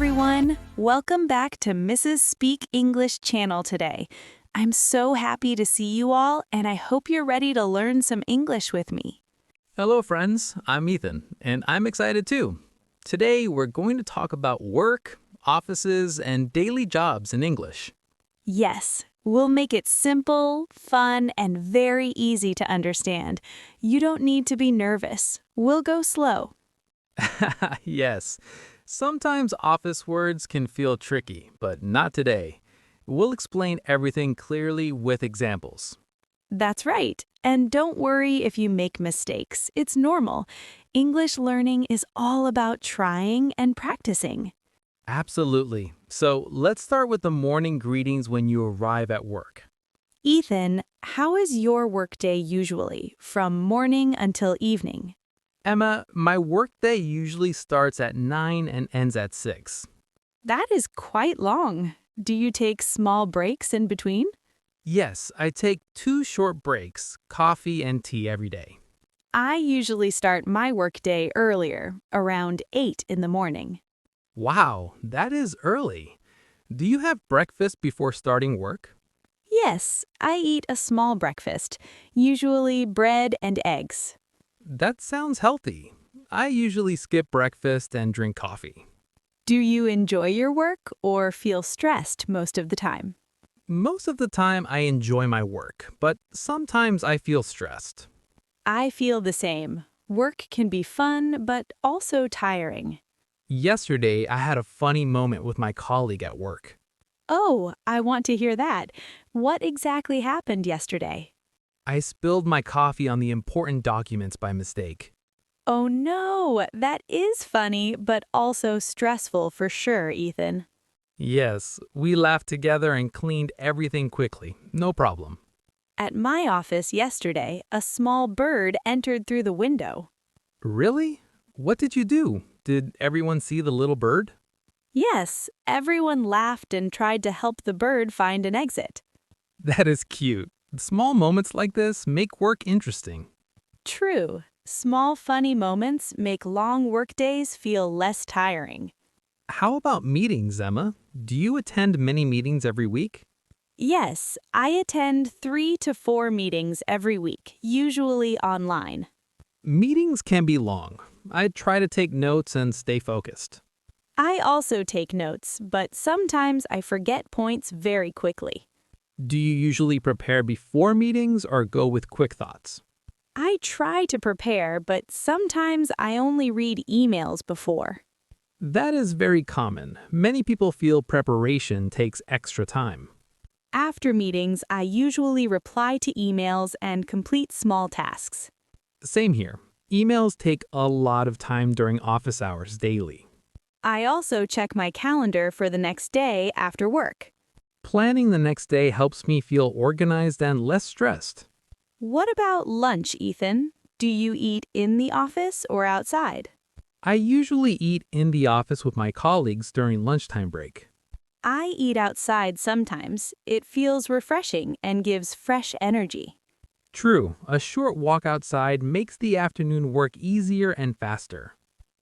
everyone. Welcome back to Mrs. Speak English channel today. I'm so happy to see you all, and I hope you're ready to learn some English with me. Hello, friends. I'm Ethan, and I'm excited too. Today, we're going to talk about work, offices, and daily jobs in English. Yes, we'll make it simple, fun, and very easy to understand. You don't need to be nervous. We'll go slow. Yes, sometimes office words can feel tricky, but not today. We'll explain everything clearly with examples. That's right. And don't worry if you make mistakes. It's normal. English learning is all about trying and practicing. Absolutely. So let's start with the morning greetings when you arrive at work. Ethan, how is your workday usually, from morning until evening? Emma, my workday usually starts at 9 and ends at 6. That is quite long. Do you take small breaks in between? Yes, I take 2 short breaks, coffee and tea every day. I usually start my workday earlier, around 8 in the morning. Wow, that is early. Do you have breakfast before starting work? Yes, I eat a small breakfast, usually bread and eggs. That sounds healthy. I usually skip breakfast and drink coffee. Do you enjoy your work or feel stressed most of the time? Most of the time, I enjoy my work, but sometimes I feel stressed. I feel the same. Work can be fun, but also tiring. Yesterday, I had a funny moment with my colleague at work. Oh, I want to hear that. What exactly happened yesterday? I spilled my coffee on the important documents by mistake. Oh no, that is funny, but also stressful for sure, Ethan. Yes, we laughed together and cleaned everything quickly. No problem. At my office yesterday, a small bird entered through the window. Really? What did you do? Did everyone see the little bird? Yes, everyone laughed and tried to help the bird find an exit. That is cute. Small moments like this make work interesting. True, small funny moments make long workdays feel less tiring. How about meetings, Emma? Do you attend many meetings every week? Yes, I attend 3 to 4 meetings every week, usually online. Meetings can be long. I try to take notes and stay focused. I also take notes, but sometimes I forget points very quickly. Do you usually prepare before meetings or go with quick thoughts? I try to prepare, but sometimes I only read emails before. That is very common. Many people feel preparation takes extra time. After meetings, I usually reply to emails and complete small tasks. Same here. Emails take a lot of time during office hours daily. I also check my calendar for the next day after work. Planning the next day helps me feel organized and less stressed. What about lunch, Ethan? Do you eat in the office or outside? I usually eat in the office with my colleagues during lunchtime break. I eat outside sometimes. It feels refreshing and gives fresh energy. True, a short walk outside makes the afternoon work easier and faster.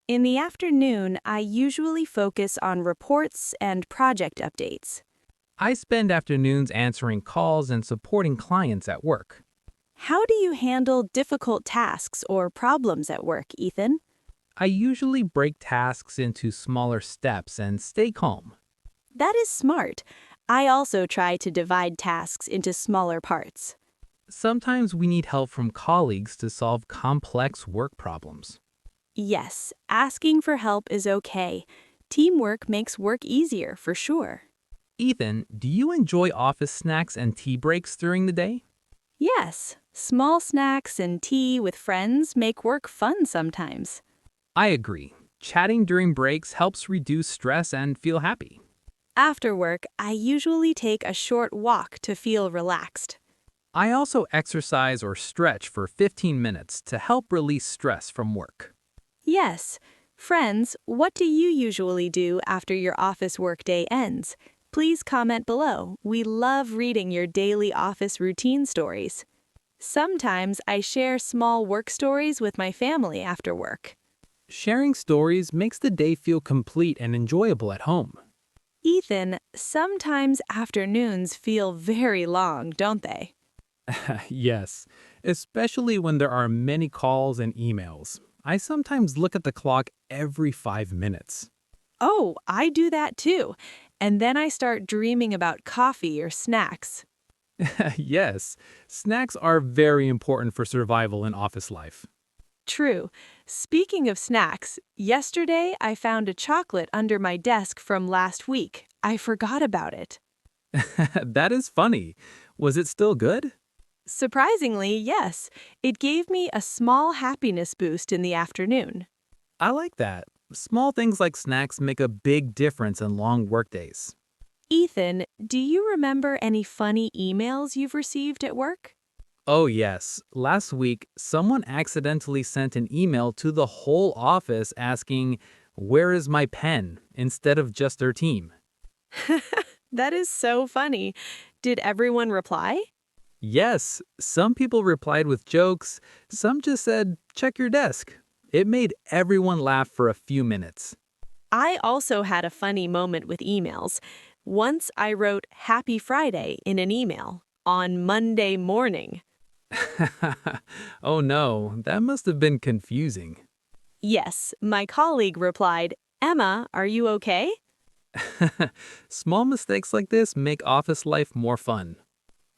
In the afternoon, I usually focus on reports and project updates. I spend afternoons answering calls and supporting clients at work. How do you handle difficult tasks or problems at work, Ethan? I usually break tasks into smaller steps and stay calm. That is smart. I also try to divide tasks into smaller parts. Sometimes we need help from colleagues to solve complex work problems. Yes, asking for help is okay. Teamwork makes work easier for sure. Ethan, do you enjoy office snacks and tea breaks during the day? Yes, small snacks and tea with friends make work fun sometimes. I agree. Chatting during breaks helps reduce stress and feel happy. After work, I usually take a short walk to feel relaxed. I also exercise or stretch for 15 minutes to help release stress from work. Yes. Friends, what do you usually do after your office workday ends? Please comment below. We love reading your daily office routine stories. Sometimes I share small work stories with my family after work. Sharing stories makes the day feel complete and enjoyable at home. Ethan, sometimes afternoons feel very long, don't they? Yes, especially when there are many calls and emails. I sometimes look at the clock every 5 minutes. Oh, I do that too. And then I start dreaming about coffee or snacks. Yes, snacks are very important for survival in office life. True. Speaking of snacks, yesterday I found a chocolate under my desk from last week. I forgot about it. That is funny. Was it still good? Surprisingly, yes, it gave me a small happiness boost in the afternoon. I like that. Small things like snacks make a big difference in long workdays. Ethan, do you remember any funny emails you've received at work? Oh, yes. Last week, someone accidentally sent an email to the whole office asking, "Where is my pen?" instead of just their team. That is so funny. Did everyone reply? Yes, some people replied with jokes, some just said, "Check your desk." It made everyone laugh for a few minutes. I also had a funny moment with emails. Once I wrote Happy Friday in an email on Monday morning. Oh no, that must have been confusing. Yes, my colleague replied, Emma, are you okay? Small mistakes like this make office life more fun.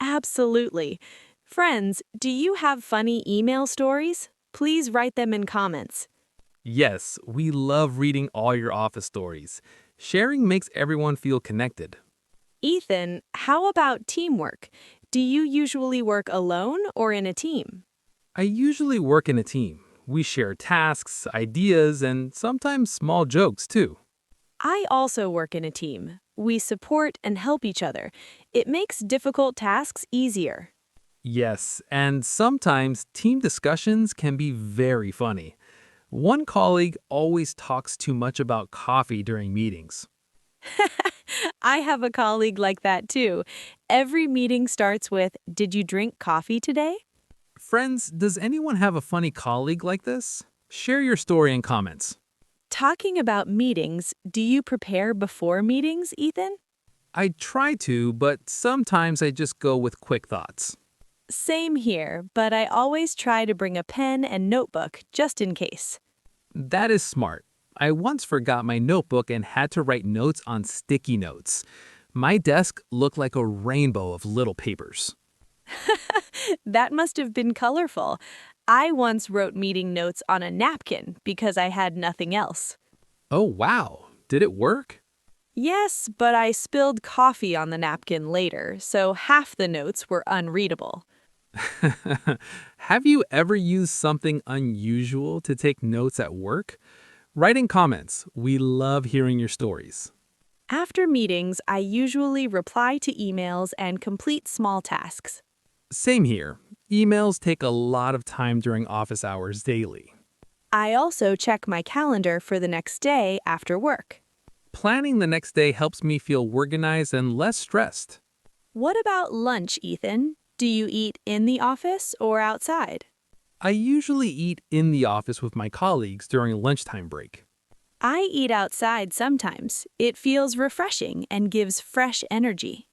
Absolutely. Friends, do you have funny email stories? Please write them in comments. Yes, we love reading all your office stories. Sharing makes everyone feel connected. Ethan, how about teamwork? Do you usually work alone or in a team? I usually work in a team. We share tasks, ideas, and sometimes small jokes too. I also work in a team. We support and help each other. It makes difficult tasks easier. Yes, and sometimes team discussions can be very funny. One colleague always talks too much about coffee during meetings. I have a colleague like that too. Every meeting starts with, Did you drink coffee today? Friends, does anyone have a funny colleague like this? Share your story in comments. Talking about meetings, do you prepare before meetings, Ethan? I try to, but sometimes I just go with quick thoughts. Same here, but I always try to bring a pen and notebook just in case. That is smart. I once forgot my notebook and had to write notes on sticky notes. My desk looked like a rainbow of little papers. That must have been colorful. I once wrote meeting notes on a napkin because I had nothing else. Oh, wow. Did it work? Yes, but I spilled coffee on the napkin later, so half the notes were unreadable. Have you ever used something unusual to take notes at work? Write in comments. We love hearing your stories. After meetings, I usually reply to emails and complete small tasks. Same here. Emails take a lot of time during office hours daily. I also check my calendar for the next day after work. Planning the next day helps me feel organized and less stressed. What about lunch, Ethan? Do you eat in the office or outside? I usually eat in the office with my colleagues during lunchtime break. I eat outside sometimes. It feels refreshing and gives fresh energy.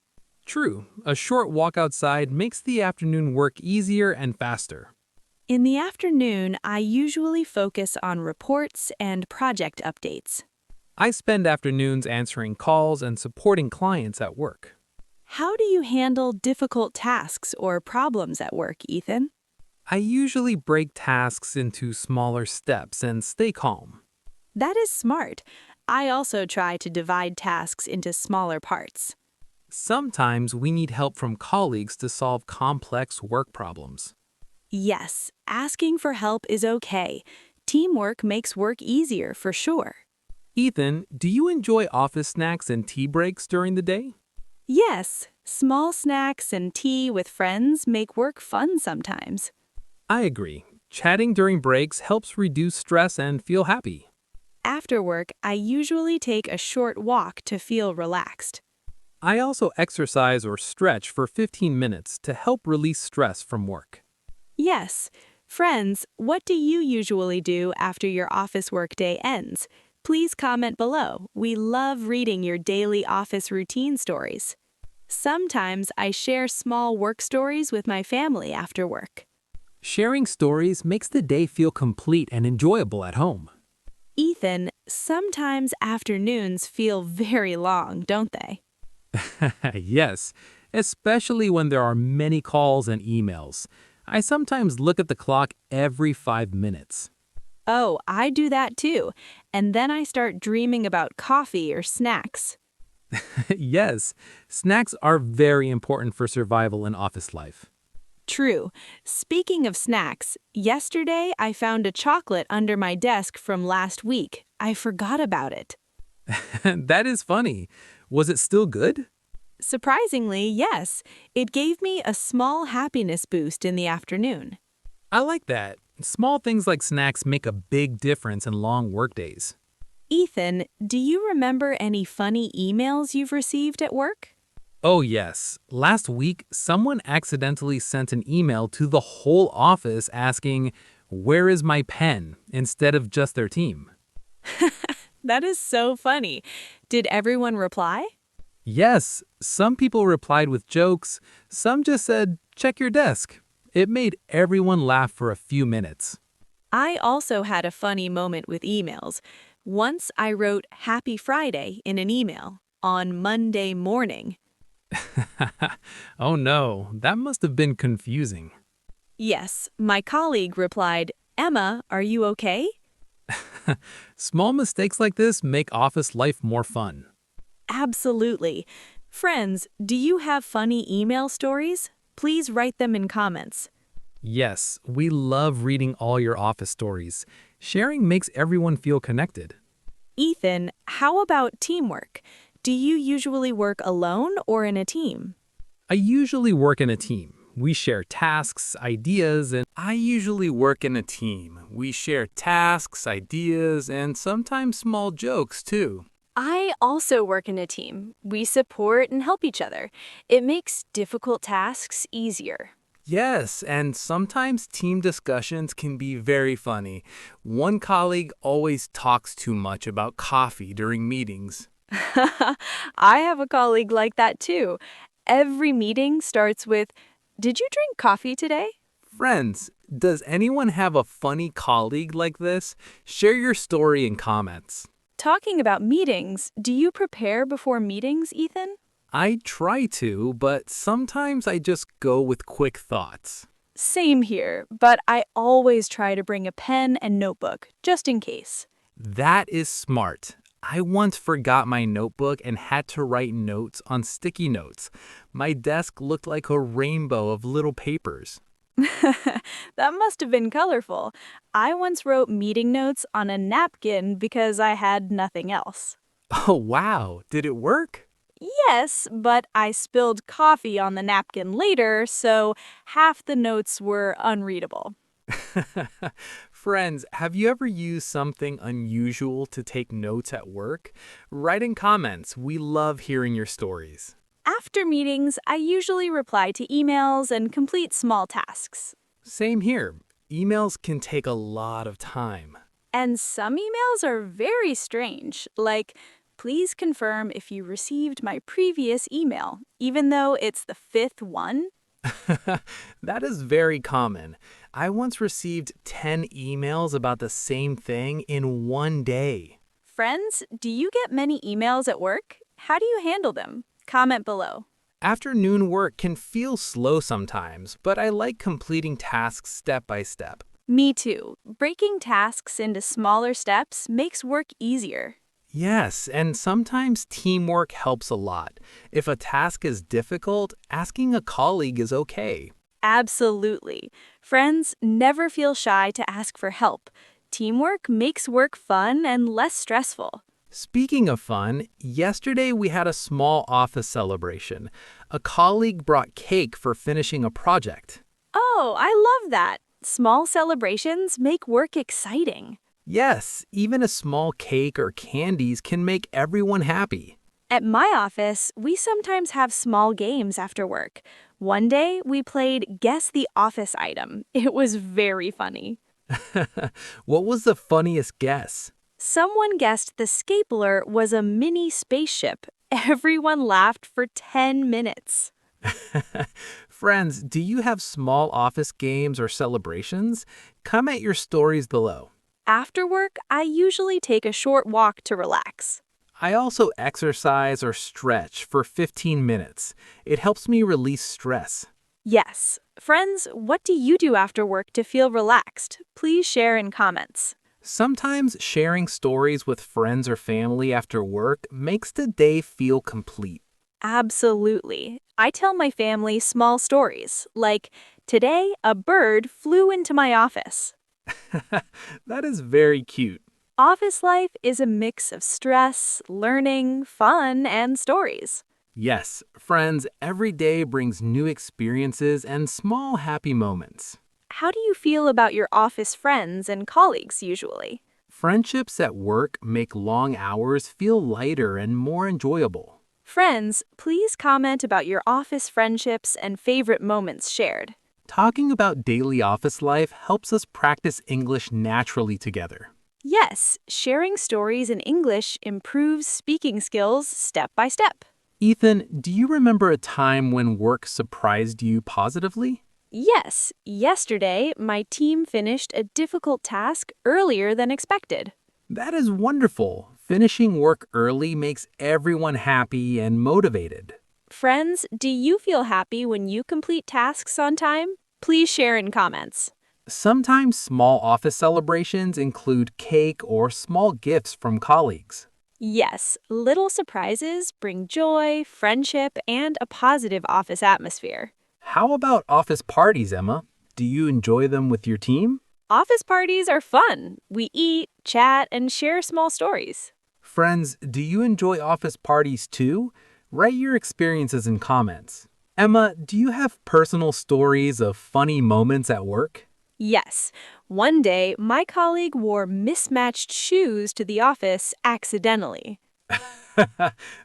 True, a short walk outside makes the afternoon work easier and faster. In the afternoon, I usually focus on reports and project updates. I spend afternoons answering calls and supporting clients at work. How do you handle difficult tasks or problems at work, Ethan? I usually break tasks into smaller steps and stay calm. That is smart. I also try to divide tasks into smaller parts. Sometimes we need help from colleagues to solve complex work problems. Yes, asking for help is okay. Teamwork makes work easier for sure. Ethan, do you enjoy office snacks and tea breaks during the day? Yes, small snacks and tea with friends make work fun sometimes. I agree. Chatting during breaks helps reduce stress and feel happy. After work, I usually take a short walk to feel relaxed. I also exercise or stretch for 15 minutes to help release stress from work. Yes, Friends, what do you usually do after your office workday ends? Please comment below. We love reading your daily office routine stories. Sometimes I share small work stories with my family after work. Sharing stories makes the day feel complete and enjoyable at home. Ethan, sometimes afternoons feel very long, don't they? Yes, especially when there are many calls and emails. I sometimes look at the clock every 5 minutes. Oh, I do that too. And then I start dreaming about coffee or snacks. Yes, snacks are very important for survival in office life. True. Speaking of snacks, yesterday I found a chocolate under my desk from last week. I forgot about it. That is funny. Was it still good? Surprisingly, yes, it gave me a small happiness boost in the afternoon. I like that. Small things like snacks make a big difference in long workdays. Ethan, do you remember any funny emails you've received at work? Oh, yes. Last week, someone accidentally sent an email to the whole office asking, "Where is my pen?" instead of just their team. That is so funny. Did everyone reply? Yes, some people replied with jokes, some just said, "Check your desk." It made everyone laugh for a few minutes. I also had a funny moment with emails. Once I wrote Happy Friday in an email on Monday morning. Oh no, that must have been confusing. Yes, my colleague replied, Emma, are you okay? Small mistakes like this make office life more fun. Absolutely. Friends, do you have funny email stories? Please write them in comments. Yes, we love reading all your office stories. Sharing makes everyone feel connected. Ethan, how about teamwork? Do you usually work alone or in a team? I usually work in a team. We share tasks, ideas, and I usually work in a team. We share tasks, ideas, and sometimes small jokes too. I also work in a team. We support and help each other. It makes difficult tasks easier. Yes, and sometimes team discussions can be very funny. One colleague always talks too much about coffee during meetings. I have a colleague like that too. Every meeting starts with, Did you drink coffee today? Friends, does anyone have a funny colleague like this? Share your story in comments. Talking about meetings, do you prepare before meetings, Ethan? I try to, but sometimes I just go with quick thoughts. Same here, but I always try to bring a pen and notebook, just in case. That is smart. I once forgot my notebook and had to write notes on sticky notes. My desk looked like a rainbow of little papers. That must have been colorful. I once wrote meeting notes on a napkin because I had nothing else. Oh, wow. Did it work? Yes, but I spilled coffee on the napkin later, so half the notes were unreadable. Friends, have you ever used something unusual to take notes at work? Write in comments. We love hearing your stories. After meetings, I usually reply to emails and complete small tasks. Same here. Emails can take a lot of time. And some emails are very strange, like, please confirm if you received my previous email, even though it's the fifth one. That is very common. I once received 10 emails about the same thing in one day. Friends, do you get many emails at work? How do you handle them? Comment below. Afternoon work can feel slow sometimes, but I like completing tasks step by step. Me too. Breaking tasks into smaller steps makes work easier. Yes, and sometimes teamwork helps a lot. If a task is difficult, asking a colleague is okay. Absolutely. Friends, never feel shy to ask for help. Teamwork makes work fun and less stressful. Speaking of fun, yesterday we had a small office celebration. A colleague brought cake for finishing a project. Oh, I love that. Small celebrations make work exciting. Yes, even a small cake or candies can make everyone happy. At my office, we sometimes have small games after work. One day, we played Guess the Office Item. It was very funny. What was the funniest guess? Someone guessed the Scapler was a mini spaceship. Everyone laughed for 10 minutes. Friends, do you have small office games or celebrations? Comment your stories below. After work, I usually take a short walk to relax. I also exercise or stretch for 15 minutes. It helps me release stress. Yes. Friends, what do you do after work to feel relaxed? Please share in comments. Sometimes sharing stories with friends or family after work makes the day feel complete. Absolutely. I tell my family small stories, like, today a bird flew into my office. That is very cute. Office life is a mix of stress, learning, fun, and stories. Yes, friends, every day brings new experiences and small happy moments. How do you feel about your office friends and colleagues usually? Friendships at work make long hours feel lighter and more enjoyable. Friends, please comment about your office friendships and favorite moments shared. Talking about daily office life helps us practice English naturally together. Yes, sharing stories in English improves speaking skills step by step. Ethan, do you remember a time when work surprised you positively? Yes, yesterday my team finished a difficult task earlier than expected. That is wonderful. Finishing work early makes everyone happy and motivated. Friends, do you feel happy when you complete tasks on time? Please share in comments. Sometimes small office celebrations include cake or small gifts from colleagues. Yes, little surprises bring joy, friendship, and a positive office atmosphere. How about office parties, Emma? Do you enjoy them with your team? Office parties are fun. We eat, chat, and share small stories. Friends, do you enjoy office parties too? Write your experiences in comments. Emma, do you have personal stories of funny moments at work? Yes, one day my colleague wore mismatched shoes to the office accidentally.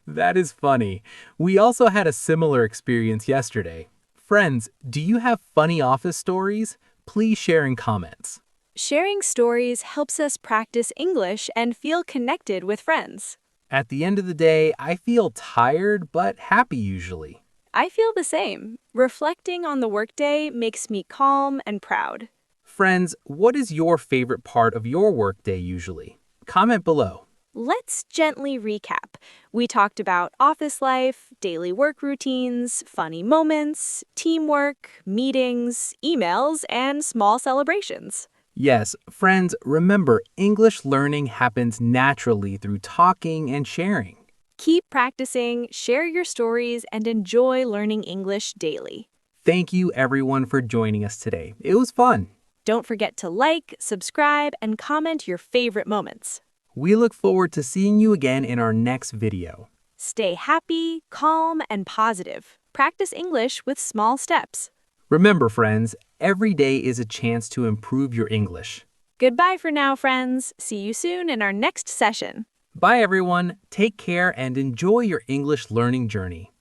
That is funny. We also had a similar experience yesterday. Friends, do you have funny office stories? Please share in comments. Sharing stories helps us practice English and feel connected with friends. At the end of the day, I feel tired but happy usually. I feel the same. Reflecting on the workday makes me calm and proud. Friends, what is your favorite part of your workday usually? Comment below. Let's gently recap. We talked about office life, daily work routines, funny moments, teamwork, meetings, emails, and small celebrations. Yes, friends, remember English learning happens naturally through talking and sharing. Keep practicing, share your stories, and enjoy learning English daily. Thank you everyone for joining us today. It was fun. Don't forget to like, subscribe, and comment your favorite moments. We look forward to seeing you again in our next video. Stay happy, calm, and positive. Practice English with small steps. Remember, friends, every day is a chance to improve your English. Goodbye for now, friends. See you soon in our next session. Bye, everyone. Take care and enjoy your English learning journey.